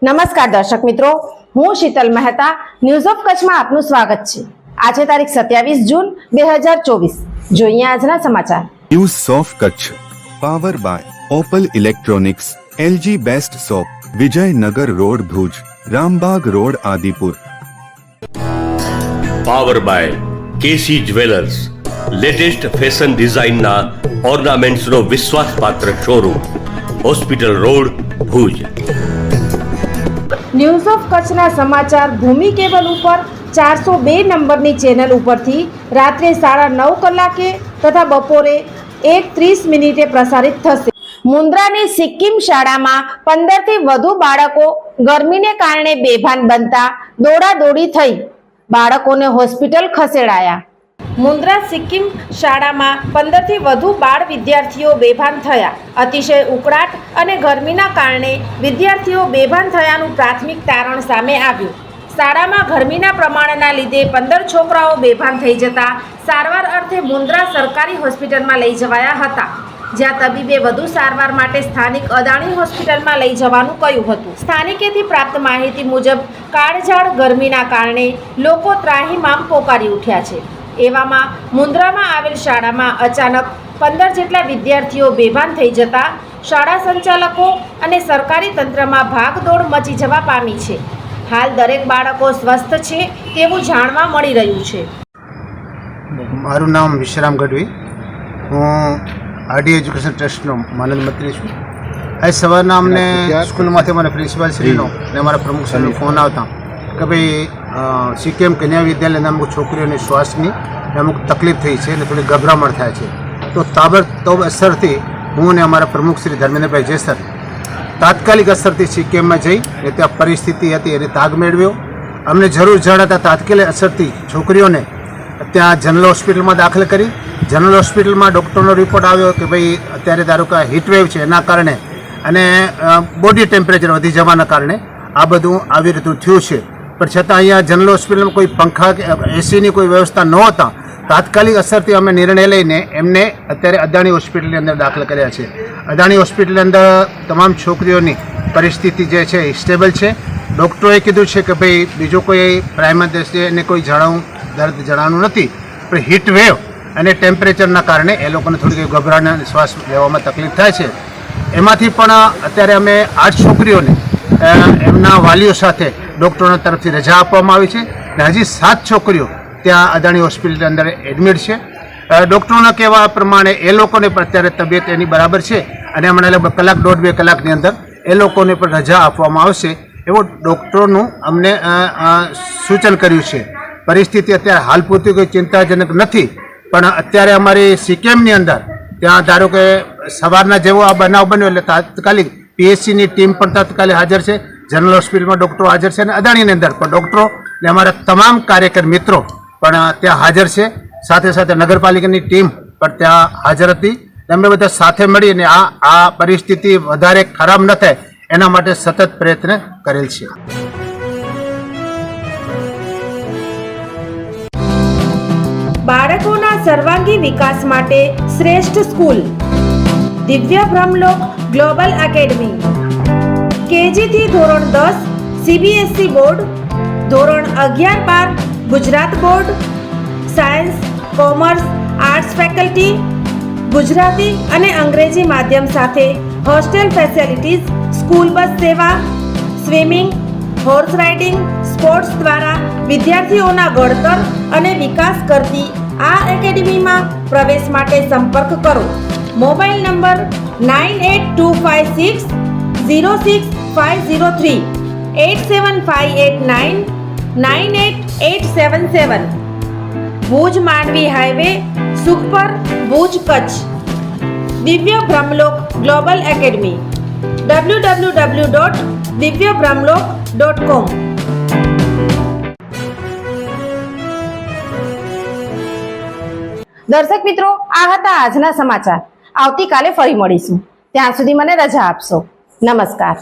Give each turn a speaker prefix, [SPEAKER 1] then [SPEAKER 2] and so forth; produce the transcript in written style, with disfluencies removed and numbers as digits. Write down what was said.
[SPEAKER 1] નમસ્કાર દર્શક મિત્રો, હું શીતલ મહેતા ન્યૂઝ ઓફ કચ્છમાં આપનું સ્વાગત છે। આજે તારીખ 27 જૂન 2024। જોઈએ આજના સમાચાર।
[SPEAKER 2] News of Kutch power by Opal electronics, LG best shop, Vijaynagar road Bhuj, Rambag road Adipur.
[SPEAKER 3] Power by KC jewellers, latest fashion ડિઝાઇનના ઓર્નામેન્ટ્સનો વિશ્વાસપાત્ર showroom, hospital road Bhuj.
[SPEAKER 1] News of કચ્છના સમાચાર ભૂમિ કેબલ ઉપર 402 નંબરની ચેનલ ઉપરથી રાત્રે 9:30 કલાકે તથા બપોરે 1:30 પ્રસારિત થશે। મુન્દ્રાની સિક્કિમ શાળામાં 15 થી વધુ બાળકો ગરમીને કારણે બેભાન બનતા દોડાદોડી થઈ, બાળકોને હોસ્પિટલ ખસેડાયા। મુન્દ્રા સિક્કિમ શાળામાં 15 થી વધુ બાળ વિદ્યાર્થીઓ બેભાન થયા। અતિશય ઉકળાટ અને ગરમીના કારણે વિદ્યાર્થીઓ બેભાન થયાનું પ્રાથમિક તારણ સામે આવ્યું। શાળામાં ગરમીના પ્રમાણના લીધે 15 છોકરાઓ બેભાન થઈ જતા સારવાર અર્થે મુન્દ્રા સરકારી હોસ્પિટલમાં લઈ જવાયા હતા, જ્યાં તબીબે વધુ સારવાર માટે સ્થાનિક અદાણી હોસ્પિટલમાં લઈ જવાનું કહ્યું હતું। સ્થાનિકેથી પ્રાપ્ત માહિતી મુજબ કાળઝાળ ગરમીના કારણે લોકો ત્રાહિમામ પોકારી ઉઠ્યા છે। એવામાં મુન્દ્રામાં આવેલ શાળામાં અચાનક 15 જેટલા વિદ્યાર્થીઓ બેભાન થઈ જતા શાળા સંચાલકો અને સરકારી તંત્રમાં ભાગદોડ મચી જવા પામી છે। હાલ દરેક બાળકો સ્વસ્થ છે તેવું જાણવા મળી રહ્યું છે।
[SPEAKER 4] મારું નામ વિશ્રામ ગઢવી, હું આરડી એજ્યુકેશન ટ્રસ્ટનો માનદ મંત્રી છું। આજ સવારના અમને સ્કૂલમાંથી અમારા પ્રિન્સિપાલ શ્રીનો અને અમારા પ્રમુખ શ્રીનો ફોન આવતા કે ભાઈ સિક્કિમ કન્યા વિદ્યાલયના અમુક છોકરીઓની શ્વાસની અમુક તકલીફ થઈ છે અને થોડી ગભરામણ થાય છે। તો તાબડતોબ અસરથી હું અને અમારા પ્રમુખ શ્રી ધર્મેન્દ્રભાઈ જેસર તાત્કાલિક અસરથી સિક્કિમમાં જઈ અને ત્યાં પરિસ્થિતિ હતી એની તાગ મેળવ્યો। અમને જરૂર જણાતા તાત્કાલિક અસરથી છોકરીઓને ત્યાં જનરલ હોસ્પિટલમાં દાખલ કરી। જનરલ હોસ્પિટલમાં ડૉક્ટરનો રિપોર્ટ આવ્યો કે ભાઈ અત્યારે ધારો કે હીટવેવ છે એના કારણે અને બોડી ટેમ્પરેચર વધી જવાના કારણે આ બધું આવી રીતનું થયું છે। પણ છતાં અહીંયા જનરલ હોસ્પિટલમાં કોઈ પંખા કે એસીની કોઈ વ્યવસ્થા ન હતા। તાત્કાલિક અસરથી અમે નિર્ણય લઈને એમને અત્યારે અદાણી હોસ્પિટલની અંદર દાખલ કર્યા છે। અદાણી હોસ્પિટલની અંદર તમામ છોકરીઓની પરિસ્થિતિ જે છે એ સ્ટેબલ છે। ડૉક્ટરોએ કીધું છે કે ભાઈ બીજો કોઈ પ્રાઇમરી દ્રષ્ટિએ એને કોઈ દર્દ જણાવવાનું નથી, પણ હીટ વેવ અને ટેમ્પરેચરના કારણે એ લોકોને થોડી ગભરાટ અને શ્વાસ લેવામાં તકલીફ થાય છે। એમાંથી પણ અત્યારે અમે 8 છોકરીઓને એમના વાલીઓ સાથે ડૉક્ટરોના તરફથી રજા આપવામાં આવી છે અને હજી 7 છોકરીઓ ત્યાં અદાણી હોસ્પિટલની અંદર એડમિટ છે। ડૉક્ટરોના કહેવા પ્રમાણે એ લોકોને પણ અત્યારે તબિયત એની બરાબર છે અને હમણાં લગભગ કલાક 1.5-2 કલાકની અંદર એ લોકોને પણ રજા આપવામાં આવશે એવું ડૉક્ટરોનું અમને સૂચન કર્યું છે। પરિસ્થિતિ અત્યારે હાલ પૂરતી કોઈ ચિંતાજનક નથી, પણ અત્યારે અમારી સિક્કિમની અંદર ત્યાં ધારો કે સવારના જેવો આ બનાવ બન્યો એટલે તાત્કાલિક પીએચસીની ટીમ પણ તાત્કાલિક હાજર છે, જનરલ હોસ્પિટલમાં ડૉક્ટરો હાજર છે અને અદાણીની અંદર પણ ડૉક્ટરો અને અમારા તમામ કાર્યકર મિત્રો પણ ત્યાં હાજર છે। સાથે સાથે નગરપાલિકાની ટીમ પણ ત્યાં હાજર હતી। અમે બધા સાથે મળીને આ પરિસ્થિતિ વધારે ખરાબ ન થાય એના માટે સતત પ્રયત્ન કરેલ છે।
[SPEAKER 1] બાળકોના સર્વાંગી વિકાસ માટે શ્રેષ્ઠ સ્કૂલ દિવ્ય બ્રહ્મલોક ગ્લોબલ એકેડમી। કેજી થી ધોરણ 10 સીબીએસઈ બોર્ડ, ધોરણ 11-12 Gujarat board, science, commerce, arts faculty, Gujarati અને અંગ્રેજી માધ્યમ સાથે હોસ્ટેલ ફેસિલિટીઝ, સ્કૂલ બસ સેવા, સ્વિમિંગ, હોર્સ રાઇડિંગ, સ્પોર્ટ્સ દ્વારા વિદ્યાર્થીઓના ઘડતર અને વિકાસ કરતી આ એકેડમીમાં પ્રવેશ માટે સંપર્ક કરો। Mobile number 9825606503, 8758998877। Bhuj Mandvi highway, Sukhpar, Bhuj, Kutch. દિવ્ય બ્રહ્મલોક ગ્લોબલ એકેડમી www.divyabrahmlok.com। દર્શક મિત્રો, આ હતા આજના સમાચાર। આવતીકાલે ફરી મળીશું, ત્યાં સુધી મને રજા આપશો। નમસ્કાર।